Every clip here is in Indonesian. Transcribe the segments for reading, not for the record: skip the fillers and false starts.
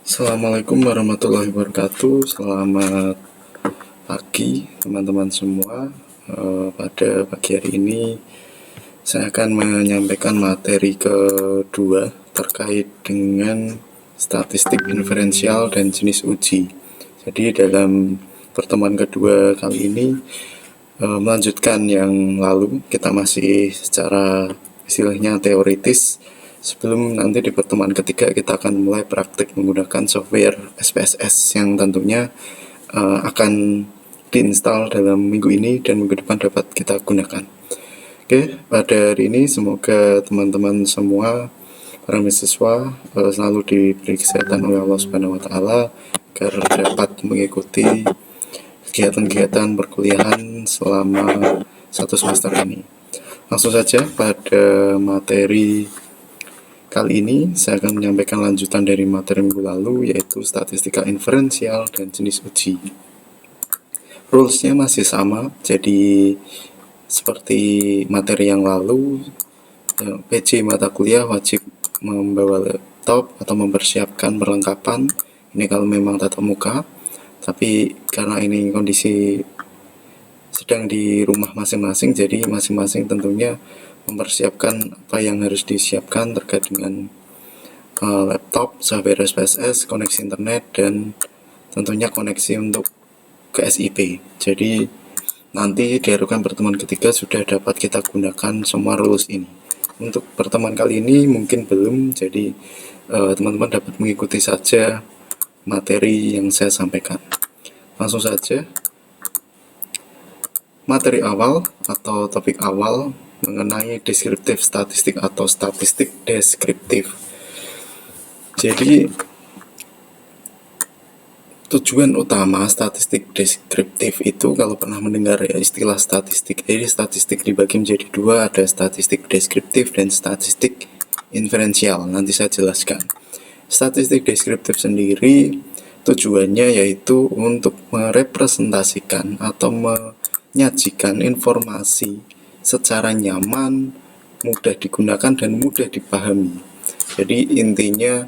Assalamualaikum warahmatullahi wabarakatuh. Selamat pagi teman-teman semua. Pada pagi hari ini saya akan menyampaikan materi kedua terkait dengan statistik inferensial dan jenis uji. Jadi dalam pertemuan kedua kali ini melanjutkan yang lalu, kita masih secara istilahnya teoritis. Sebelum nanti di pertemuan ketiga kita akan mulai praktik menggunakan software SPSS yang tentunya akan diinstal dalam minggu ini dan minggu depan dapat kita gunakan. Oke, pada hari ini semoga teman-teman semua para mahasiswa selalu diberi kesehatan oleh Allah Subhanahu wa taala agar dapat mengikuti kegiatan-kegiatan perkuliahan selama satu semester ini. Langsung saja pada materi kali ini saya akan menyampaikan lanjutan dari materi minggu lalu, yaitu statistika inferensial dan jenis uji. Rulesnya masih sama, jadi seperti materi yang lalu, PJ mata kuliah wajib membawa laptop atau mempersiapkan perlengkapan. Ini kalau memang tatap muka, tapi karena ini kondisi sedang di rumah masing-masing, jadi masing-masing tentunya mempersiapkan apa yang harus disiapkan terkait dengan laptop, software SPSS, koneksi internet, dan tentunya koneksi untuk ke SIP. Jadi nanti diharapkan pertemuan ketiga sudah dapat kita gunakan semua rules ini. Untuk pertemuan kali ini mungkin belum, jadi teman-teman dapat mengikuti saja materi yang saya sampaikan. Langsung saja. Materi awal atau topik awal mengenai deskriptif statistik atau statistik deskriptif. Jadi tujuan utama statistik deskriptif itu, kalau pernah mendengar ya istilah statistik, jadi statistik dibagi menjadi dua, ada statistik deskriptif dan statistik inferensial. Nanti saya jelaskan. Statistik deskriptif sendiri tujuannya yaitu untuk merepresentasikan atau menyajikan informasi secara nyaman, mudah digunakan dan mudah dipahami. Jadi intinya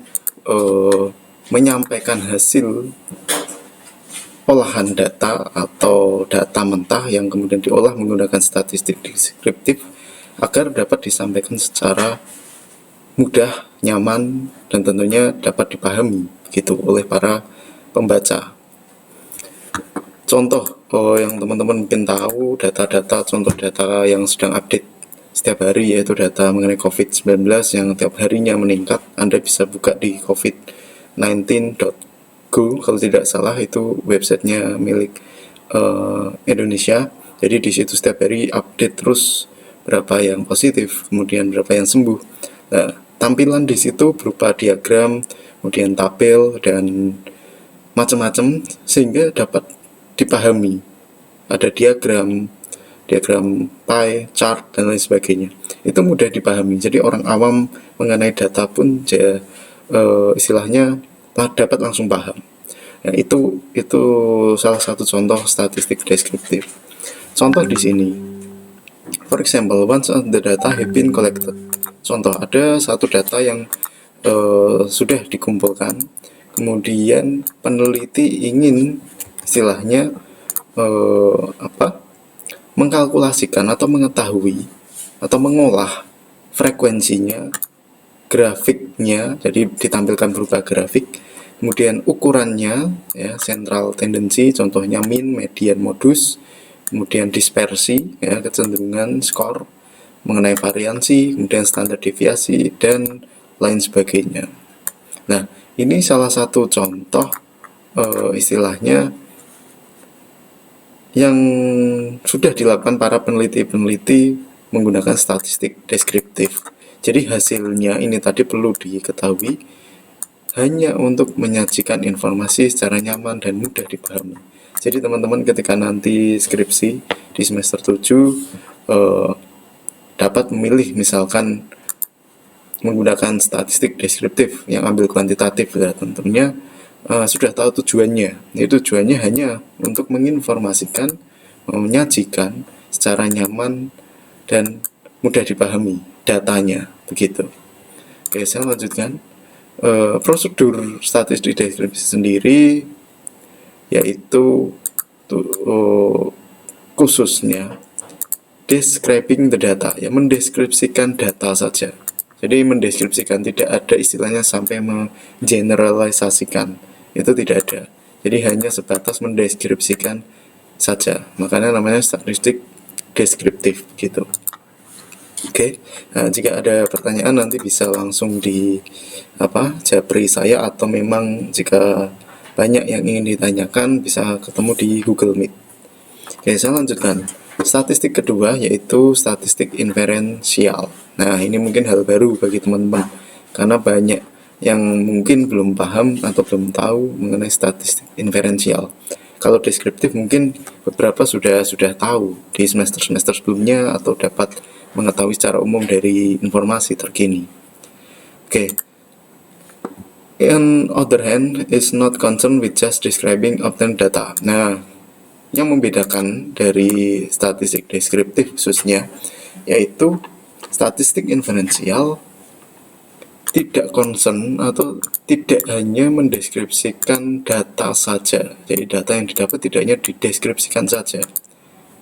menyampaikan hasil olahan data atau data mentah yang kemudian diolah menggunakan statistik deskriptif agar dapat disampaikan secara mudah, nyaman, dan tentunya dapat dipahami gitu oleh para pembaca. Contoh yang teman-teman mungkin tahu, data-data, contoh data yang sedang update setiap hari, yaitu data mengenai COVID-19 yang tiap harinya meningkat. Anda bisa buka di covid19.go kalau tidak salah, itu websitenya milik Indonesia. Jadi di situ setiap hari update terus berapa yang positif, kemudian berapa yang sembuh. Nah, tampilan di situ berupa diagram, kemudian tabel dan macam-macam sehingga dapat dipahami. Ada diagram pie, chart, dan lain sebagainya. Itu mudah dipahami. Jadi orang awam mengenai data pun istilahnya dapat langsung paham. Nah, itu salah satu contoh statistik deskriptif. Contoh di sini. For example, once the data have been collected. Contoh, ada satu data yang sudah dikumpulkan. Kemudian peneliti ingin istilahnya mengkalkulasikan atau mengetahui atau mengolah frekuensinya, grafiknya, jadi ditampilkan berupa grafik, kemudian ukurannya, ya, central tendency, contohnya mean, median, modus, kemudian dispersi, ya, kecenderungan, skor, mengenai variansi, kemudian standar deviasi, dan lain sebagainya. Nah, ini salah satu contoh istilahnya yang sudah dilakukan para peneliti-peneliti menggunakan statistik deskriptif. Jadi hasilnya ini tadi perlu diketahui hanya untuk menyajikan informasi secara nyaman dan mudah dipahami. Jadi teman-teman ketika nanti skripsi di semester 7 dapat memilih misalkan menggunakan statistik deskriptif yang ambil kuantitatif, ya tentunya sudah tahu tujuannya. Itu tujuannya hanya untuk menginformasikan, menyajikan secara nyaman dan mudah dipahami datanya, begitu. Oke, saya lanjutkan. prosedur statistik deskripsi sendiri yaitu khususnya describing the data, ya mendeskripsikan data saja. Jadi mendeskripsikan, tidak ada istilahnya sampai mengeneralisasikan, itu tidak ada. Jadi hanya sebatas mendeskripsikan saja, makanya namanya statistik deskriptif gitu. Oke, nah, jika ada pertanyaan nanti bisa langsung di japri saya, atau memang jika banyak yang ingin ditanyakan bisa ketemu di Google Meet. Oke, saya lanjutkan. Statistik kedua yaitu statistik inferensial. Nah, ini mungkin hal baru bagi teman-teman karena banyak yang mungkin belum paham atau belum tahu mengenai statistik inferensial. Kalau deskriptif mungkin beberapa sudah tahu di semester sebelumnya atau dapat mengetahui secara umum dari informasi terkini. Oke. On other hand, is not concerned with just describing obtained data. Nah, yang membedakan dari statistik deskriptif khususnya yaitu statistik inferensial tidak concern atau tidak hanya mendeskripsikan data saja. Jadi data yang didapat tidak hanya dideskripsikan saja.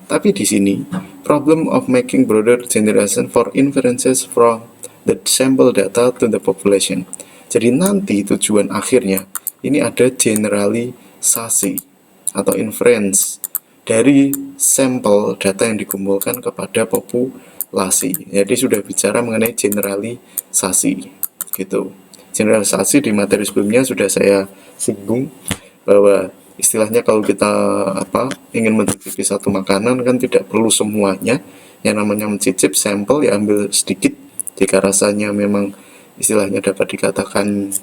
Tapi di sini problem of making broader generalization for inferences from the sample data to the population. Jadi nanti tujuan akhirnya ini ada generalisasi atau inference dari sampel data yang dikumpulkan kepada populasi. Jadi sudah bicara mengenai generalisasi gitu. Generalisasi di materi sebelumnya sudah saya singgung bahwa istilahnya kalau kita ingin mencicipi satu makanan kan tidak perlu semuanya. Yang namanya mencicip sampel ya ambil sedikit, jika rasanya memang istilahnya dapat dikatakan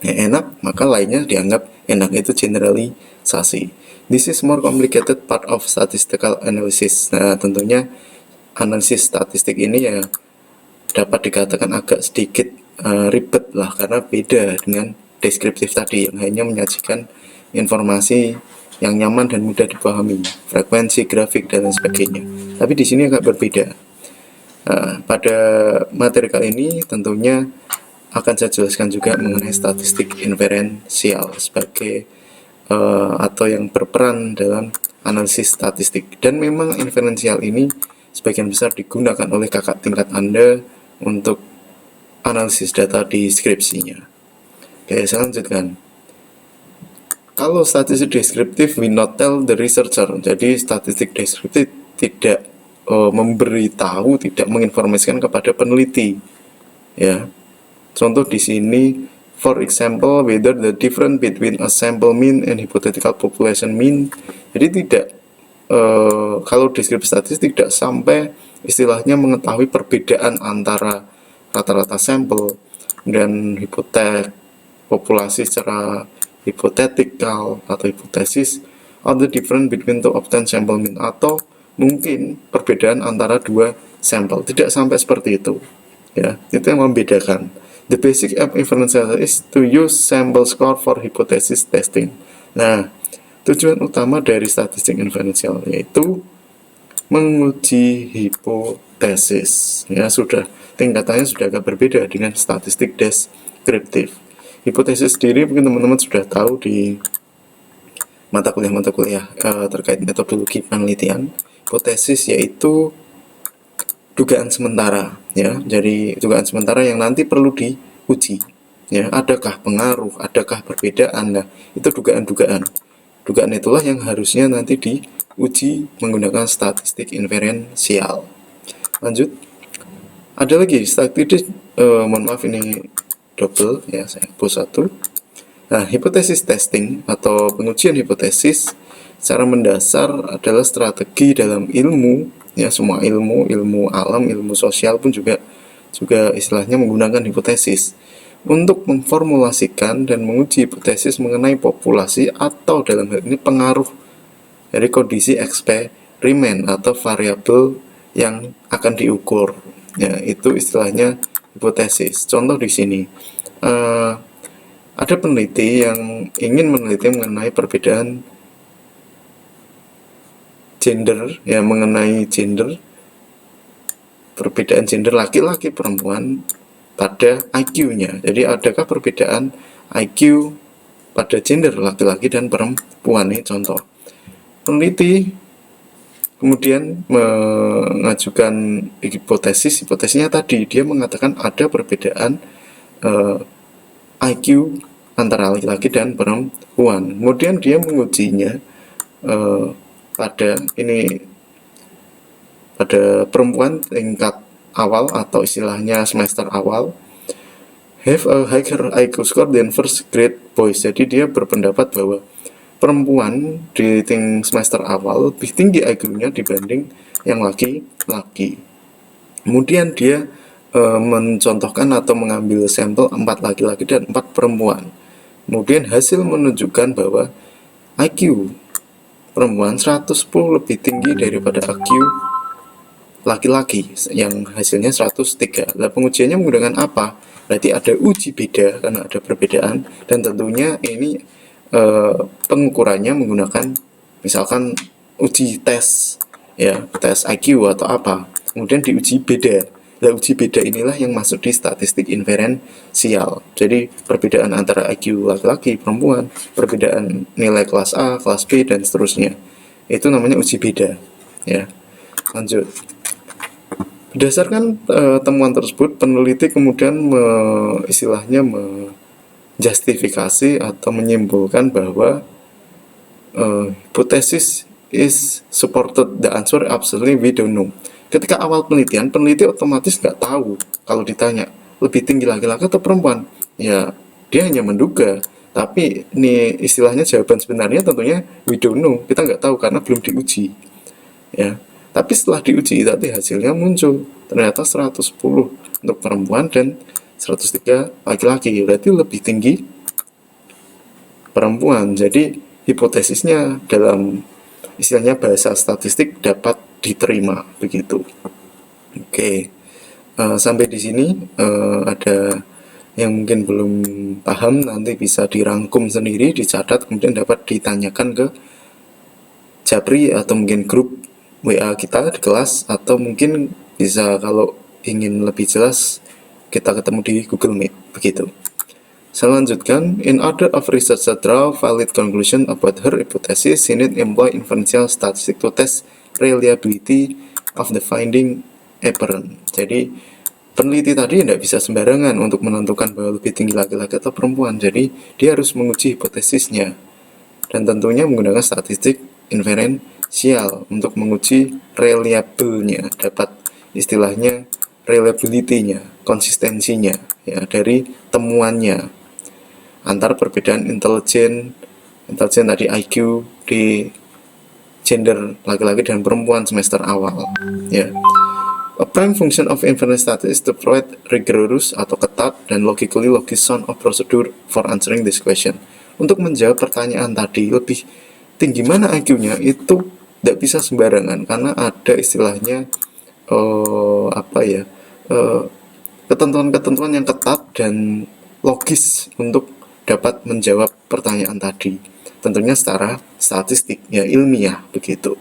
enak, maka lainnya dianggap enak, itu generalisasi. This is more complicated part of statistical analysis. Nah, tentunya analisis statistik ini ya dapat dikatakan agak sedikit ribet lah, karena beda dengan deskriptif tadi yang hanya menyajikan informasi yang nyaman dan mudah dipahami, frekuensi, grafik, dan lain sebagainya. Tapi di sini agak berbeda. Pada materi kali ini tentunya akan saya jelaskan juga mengenai statistik inferensial sebagai atau yang berperan dalam analisis statistik. Dan memang inferensial ini sebagian besar digunakan oleh kakak tingkat Anda untuk analisis data di skripsinya. Oke, saya lanjutkan. Kalau statistik deskriptif, we not tell the researcher. Jadi statistik deskriptif tidak memberitahu, tidak menginformasikan kepada peneliti. Ya, contoh di sini, for example, whether the difference between a sample mean and hypothetical population mean. Jadi tidak, kalau deskripsi statistik tidak sampai istilahnya mengetahui perbedaan antara rata-rata sampel dan populasi secara hipotetikal atau hipotesis, or the difference between the obtained sample mean, atau mungkin perbedaan antara dua sampel. Tidak sampai seperti itu. Ya, itu yang membedakan. The basic of inferential is to use sample score for hypothesis testing. Nah, tujuan utama dari statistik inferential yaitu menguji hipotesis. Ya, sudah tingkatannya sudah agak berbeda dengan statistik deskriptif. Hipotesis sendiri mungkin teman-teman sudah tahu di mata kuliah terkait metodologi penelitian. Hipotesis yaitu dugaan sementara, ya. Jadi dugaan sementara yang nanti perlu diuji, ya. Adakah pengaruh, adakah perbedaan? Nah, itu dugaan-dugaan. Dugaan itulah yang harusnya nanti diuji menggunakan statistik inferensial. Lanjut. Ada lagi statistik, mohon maaf ini double, ya, saya hapus satu. Nah, hipotesis testing atau pengujian hipotesis secara mendasar adalah strategi dalam ilmu, ya, semua ilmu alam, ilmu sosial pun juga istilahnya menggunakan hipotesis untuk memformulasikan dan menguji hipotesis mengenai populasi atau dalam hal ini pengaruh dari kondisi eksperimen atau variabel yang akan diukur. Ya, itu istilahnya hipotesis. Contoh di sini, ada peneliti yang ingin meneliti mengenai perbedaan gender, ya, mengenai gender, perbedaan gender laki-laki perempuan pada IQ-nya. Jadi adakah perbedaan IQ pada gender laki-laki dan perempuan? Ini contoh. Peneliti kemudian mengajukan hipotesisnya tadi, dia mengatakan ada perbedaan IQ antara laki-laki dan perempuan. Kemudian dia mengujinya pada perempuan tingkat awal atau istilahnya semester awal have a higher IQ score than first grade boys. Jadi dia berpendapat bahwa perempuan di semester awal lebih tinggi IQ-nya dibanding yang laki-laki. Kemudian dia mencontohkan atau mengambil sampel 4 laki-laki dan 4 perempuan. Kemudian hasil menunjukkan bahwa IQ perempuan 110 lebih tinggi daripada IQ laki-laki yang hasilnya 103. Nah, pengujiannya menggunakan apa? Berarti ada uji beda karena ada perbedaan, dan tentunya ini pengukurannya menggunakan misalkan uji tes, ya, tes IQ atau apa. Kemudian diuji beda. Nah, uji beda inilah yang masuk di statistik inferensial. Jadi perbedaan antara IQ laki-laki, perempuan, perbedaan nilai kelas A, kelas B, dan seterusnya. Itu namanya uji beda. Ya, lanjut. Berdasarkan temuan tersebut, peneliti kemudian justifikasi atau menyimpulkan bahwa hipotesis is supported the answer absolutely we don't know. Ketika awal penelitian, peneliti otomatis nggak tahu kalau ditanya lebih tinggi laki-laki atau perempuan, ya dia hanya menduga. Tapi ini istilahnya jawaban sebenarnya tentunya we don't know, kita nggak tahu karena belum diuji, ya. Tapi setelah diuji, tadi hasilnya muncul ternyata 110 untuk perempuan dan 103 laki-laki, berarti lebih tinggi perempuan. Jadi hipotesisnya dalam istilahnya bahasa statistik dapat diterima begitu. Oke, sampai di sini ada yang mungkin belum paham, nanti bisa dirangkum sendiri, dicatat, kemudian dapat ditanyakan ke Japri atau mungkin grup WA kita di kelas, atau mungkin bisa kalau ingin lebih jelas kita ketemu di Google Meet begitu. Saya lanjutkan. In order of research to draw valid conclusion about her hypothesis, she need employ inferential statistics to test reliability of the finding apparent. Jadi peneliti tadi tidak bisa sembarangan untuk menentukan bahwa lebih tinggi laki-laki atau perempuan. Jadi dia harus menguji hipotesisnya, dan tentunya menggunakan statistik inferensial untuk menguji reliable-nya, dapat istilahnya reliability-nya, konsistensinya, ya, dari temuannya antar perbedaan intelijen tadi IQ di gender laki-laki dan perempuan semester awal, ya. A prime function of inference statistics is to provide rigorous atau ketat dan logically sound of procedure for answering this question. Untuk menjawab pertanyaan tadi, lebih tinggi mana IQ-nya itu tidak bisa sembarangan karena ada istilahnya ketentuan-ketentuan yang ketat dan logis untuk dapat menjawab pertanyaan tadi, tentunya secara statistik, ya, ilmiah begitu.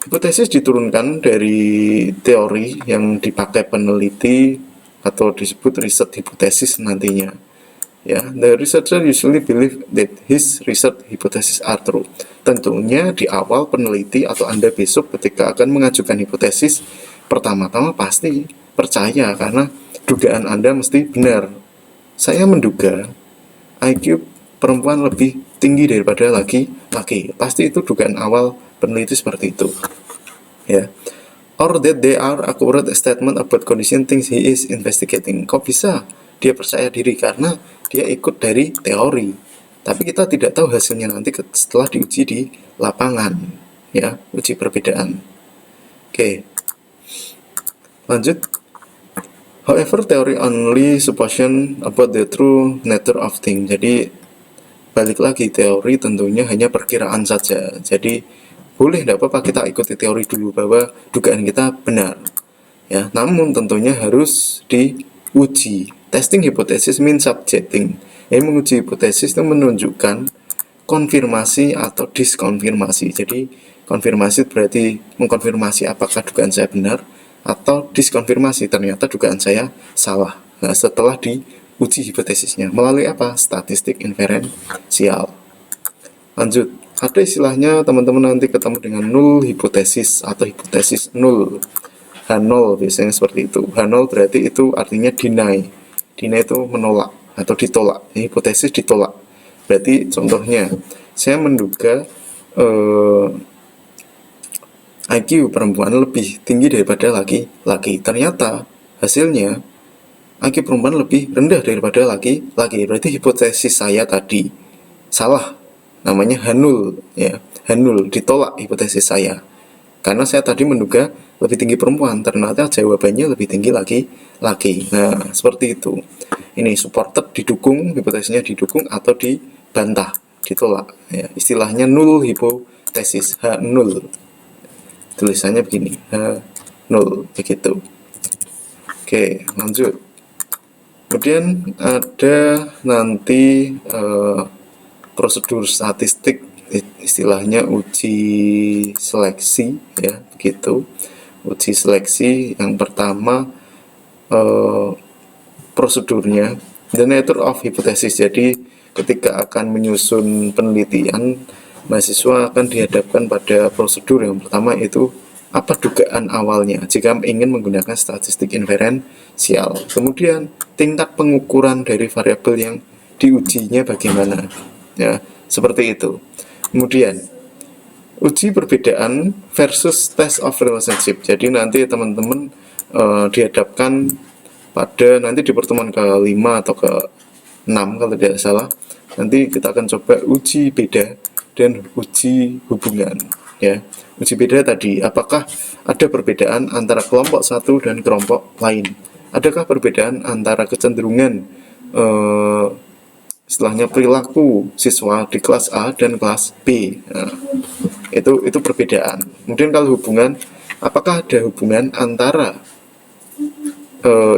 Hipotesis diturunkan dari teori yang dipakai peneliti atau disebut riset hipotesis nantinya, ya. The researcher usually believe that his research hypothesis are true. Tentunya di awal peneliti atau Anda besok ketika akan mengajukan hipotesis, pertama-tama pasti percaya karena dugaan Anda mesti benar. Saya menduga IQ perempuan lebih tinggi daripada laki-laki. Pasti itu dugaan awal peneliti seperti itu, ya. Or that they are accurate statement about condition things he is investigating. Kok bisa dia percaya diri? Karena dia ikut dari teori, tapi kita tidak tahu hasilnya nanti setelah diuji di lapangan, ya, uji perbedaan. Oke, lanjut. However, theory only supposition about the true nature of things. Jadi balik lagi, teori tentunya hanya perkiraan saja. Jadi boleh tidak apa-apa kita ikuti teori dulu bahwa dugaan kita benar, ya. Namun tentunya harus diuji. Testing hypothesis means subjecting. Yang menguji hipotesis itu menunjukkan konfirmasi atau diskonfirmasi. Jadi konfirmasi berarti mengkonfirmasi apakah dugaan saya benar, atau diskonfirmasi, ternyata dugaan saya salah. Nah, setelah diuji hipotesisnya melalui apa? Statistik inferensial. Lanjut, ada istilahnya teman-teman nanti ketemu dengan null hipotesis atau hipotesis null. H0 biasanya seperti itu. H0 berarti itu artinya deny. Deny itu menolak atau ditolak. Hipotesis ditolak. Berarti contohnya, saya menduga IQ perempuan lebih tinggi daripada laki-laki. Ternyata hasilnya IQ perempuan lebih rendah daripada laki-laki. Berarti hipotesis saya tadi salah. Namanya H0 ya. H0 ditolak hipotesis saya. Karena saya tadi menduga lebih tinggi perempuan, ternyata jawabannya lebih tinggi laki-laki. Nah, seperti itu. Ini supported, didukung, hipotesisnya didukung atau dibantah, ditolak. Ya, istilahnya null hipotesis, H0. Tulisannya begini, H0, begitu. Oke, lanjut. Kemudian ada nanti prosedur statistik, istilahnya uji seleksi ya, begitu. Uji seleksi yang pertama prosedurnya the nature of hypothesis. Jadi ketika akan menyusun penelitian, mahasiswa akan dihadapkan pada prosedur yang pertama, itu apa dugaan awalnya jika ingin menggunakan statistik inferensial. Kemudian tingkat pengukuran dari variabel yang diujinya bagaimana. Ya, seperti itu. Kemudian uji perbedaan versus test of relationship. Jadi nanti teman-teman dihadapkan pada nanti di pertemuan ke-5 atau ke-6 kalau tidak salah. Nanti kita akan coba uji beda dan uji hubungan. Ya, uji beda tadi, apakah ada perbedaan antara kelompok satu dan kelompok lain? Adakah perbedaan antara kecenderungan istilahnya perilaku siswa di kelas A dan kelas B? Nah, itu perbedaan. Kemudian kalau hubungan, apakah ada hubungan antara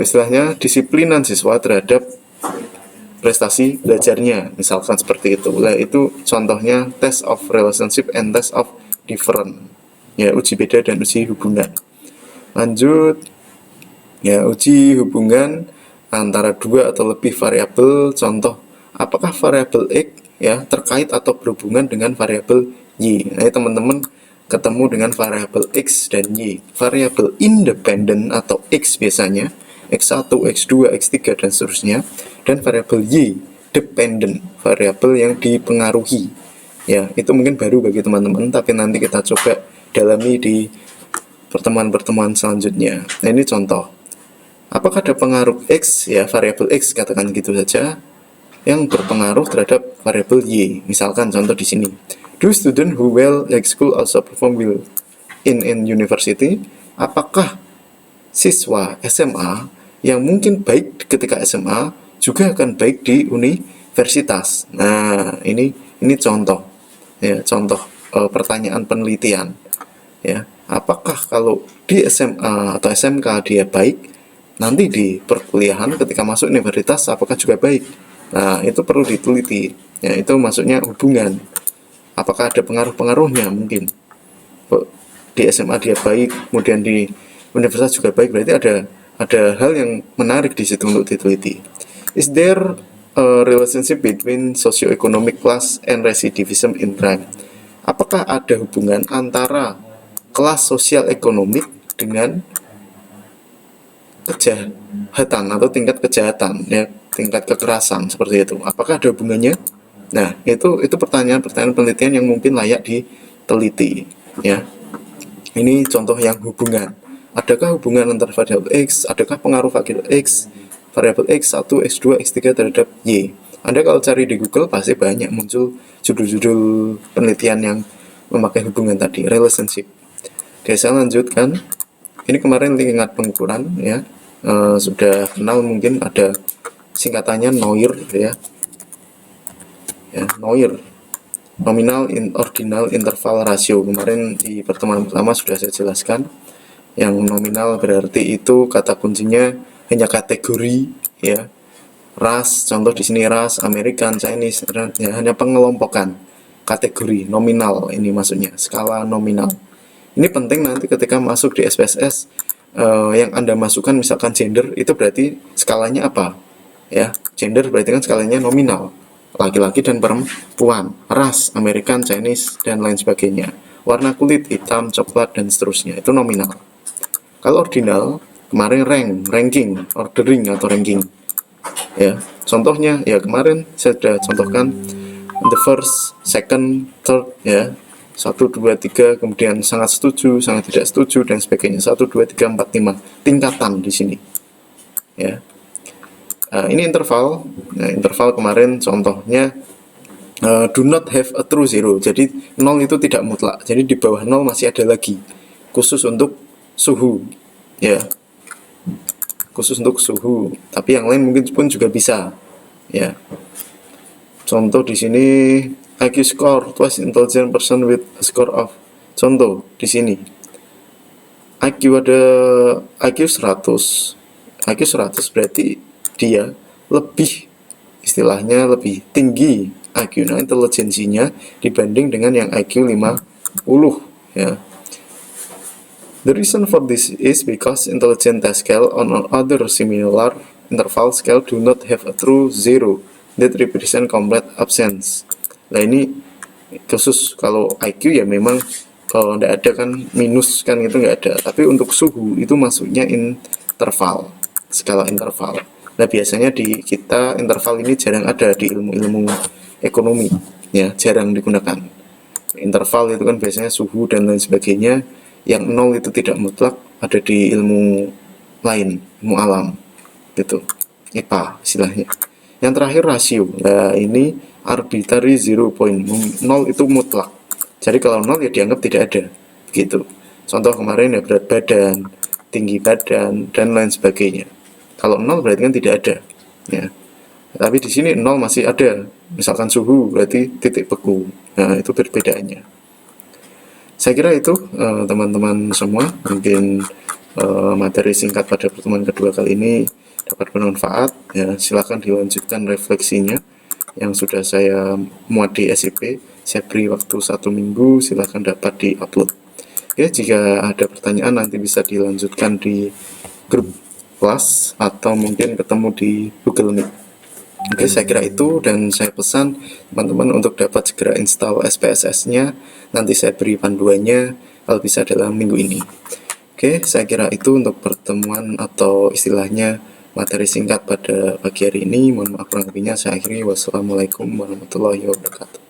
istilahnya disiplinan siswa terhadap prestasi belajarnya, misalkan seperti itu. Nah, itu contohnya test of relationship and test of difference. Ya, uji beda dan uji hubungan. Lanjut, ya, uji hubungan antara dua atau lebih variabel. Contoh, apakah variabel X ya terkait atau berhubungan dengan variabel Y. Nah, teman-teman ketemu dengan variabel X dan Y. Variabel independen atau X biasanya X1, X2, X3 dan seterusnya, dan variabel Y dependent, variabel yang dipengaruhi. Ya, itu mungkin baru bagi teman-teman, tapi nanti kita coba dalami di pertemuan-pertemuan selanjutnya. Nah, ini contoh. Apakah ada pengaruh X ya, variabel X katakan gitu saja, yang berpengaruh terhadap variabel Y. Misalkan contoh di sini. Do student who well at school also perform well in university? Apakah siswa SMA yang mungkin baik ketika SMA juga akan baik di universitas? Nah, ini contoh ya, contoh pertanyaan penelitian ya. Apakah kalau di SMA atau SMK dia baik, nanti di perkuliahan ketika masuk universitas apakah juga baik? Nah, itu perlu diteliti ya, itu maksudnya hubungan. Apakah ada pengaruh-pengaruhnya? Mungkin di SMA dia baik, kemudian di universitas juga baik, berarti ada hal yang menarik di situ untuk diteliti. Is there a relationship between socioeconomic class and recidivism in crime? Apakah ada hubungan antara kelas sosial ekonomik dengan kejahatan atau tingkat kejahatan ya, tingkat kekerasan seperti itu? Apakah ada hubungannya? Nah, itu pertanyaan-pertanyaan penelitian yang mungkin layak diteliti ya. Ini contoh yang hubungan. Adakah hubungan antara variabel X? Adakah pengaruh variabel X, X1, X2, X3 terhadap Y? Anda kalau cari di Google pasti banyak muncul judul-judul penelitian yang memakai hubungan tadi, relationship. Oke, saya lanjutkan. Ini kemarin tingkat pengukuran ya, sudah kenal mungkin, ada singkatannya NOIR ya. Ya, NOIR, nominal ordinal interval ratio. Kemarin di pertemuan pertama sudah saya jelaskan. Yang nominal berarti itu kata kuncinya hanya kategori ya, ras, contoh di sini ras, American, Chinese ya, hanya pengelompokan kategori. Nominal ini maksudnya skala nominal. Ini penting nanti ketika masuk di SPSS yang Anda masukkan misalkan gender, itu berarti skalanya apa? Ya, gender berarti kan skalanya nominal, laki-laki dan perempuan, ras, American, Chinese, dan lain sebagainya. Warna kulit, hitam, coklat, dan seterusnya, itu nominal. Kalau ordinal, kemarin ranking, ordering atau ranking. Ya, contohnya ya kemarin saya sudah contohkan the first, second, third, ya, 1, 2, 3, kemudian sangat setuju, sangat tidak setuju, dan sebagainya. 1, 2, 3, 4, 5 tingkatan di sini. Ya, ini interval. Nah, interval kemarin contohnya do not have a true zero. Jadi 0 itu tidak mutlak. Jadi di bawah 0 masih ada lagi. Khusus untuk suhu. Ya, khusus untuk suhu. Tapi yang lain mungkin pun juga bisa. Ya. Contoh di sini IQ score twice intelligent person with a score of. Contoh di sini IQ ada IQ 100. IQ 100 berarti dia lebih, istilahnya lebih tinggi IQ-nya, intelijensinya dibanding dengan yang IQ 50, ya. The reason for this is because intelligent test scale on other similar interval scale do not have a true zero that represent complete absence. Nah, ini khusus kalau IQ ya memang kalau tidak ada kan minus kan itu nggak ada. Tapi untuk suhu itu masuknya interval, skala interval. Nah, biasanya di kita interval ini jarang ada di ilmu-ilmu ekonomi, ya, jarang digunakan. Interval itu kan biasanya suhu dan lain sebagainya. Yang 0 itu tidak mutlak, ada di ilmu lain, ilmu alam, gitu, IPA istilahnya. Yang terakhir rasio. Nah, ini arbitrary zero point. 0 itu mutlak. Jadi kalau 0 ya dianggap tidak ada, gitu. Contoh kemarin ya berat badan, tinggi badan, dan lain sebagainya. Kalau 0 berarti kan tidak ada, ya. Tapi di sini 0 masih ada. Misalkan suhu berarti titik beku. Nah, itu perbedaannya. Saya kira itu teman-teman semua, mungkin materi singkat pada pertemuan kedua kali ini dapat bermanfaat. Ya, silakan dilanjutkan refleksinya yang sudah saya muat di SIP. Saya beri waktu 1 minggu, silakan dapat di-upload. Oke, jika ada pertanyaan nanti bisa dilanjutkan di grup kelas atau mungkin ketemu di Google Meet. Oke, saya kira itu, dan saya pesan teman-teman untuk dapat segera install SPSS-nya. Nanti saya beri panduannya kalau bisa dalam minggu ini. Oke, saya kira itu untuk pertemuan atau istilahnya materi singkat pada pagi hari ini. Mohon maaf kurang lebihnya, saya akhiri. Wassalamualaikum warahmatullahi wabarakatuh.